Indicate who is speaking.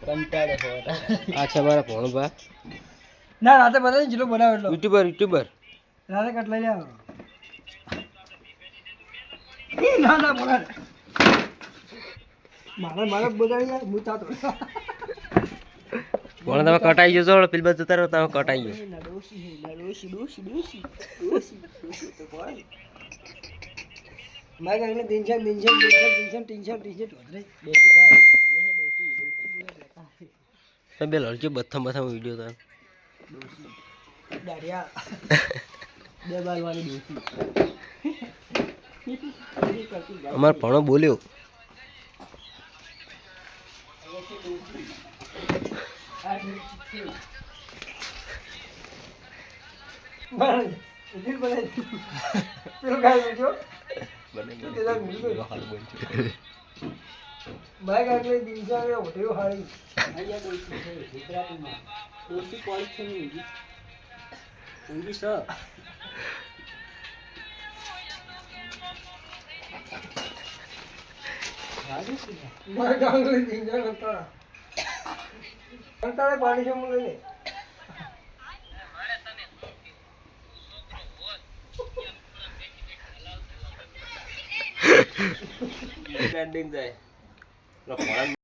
Speaker 1: કંટાળે હોતા
Speaker 2: આ છે મારા ભણભા
Speaker 1: ના રાતે બધા જેટલો બનાવે એટલો
Speaker 2: યુટ્યુબર
Speaker 1: રાતે કટ લઈ આવો ના ના બોલા મારે બગાડી યાર હું ચાતો
Speaker 2: પણ તમે કટાઈ જજો પેલી બાજુ જતા રહો તમે કટાઈ ગયો
Speaker 1: ડોસી તો કોણ મારે કાંઈ ટેન્શન ડોસી ભાઈ
Speaker 2: તમે બે લડજો બથમ વિડીયો તો
Speaker 1: ડોસી દાડિયા બે બાલવાની ડોસી
Speaker 2: અમાર ભણો બોલ્યો
Speaker 1: પાણી છે મને
Speaker 2: ટ્રેન્ડિંગ જાય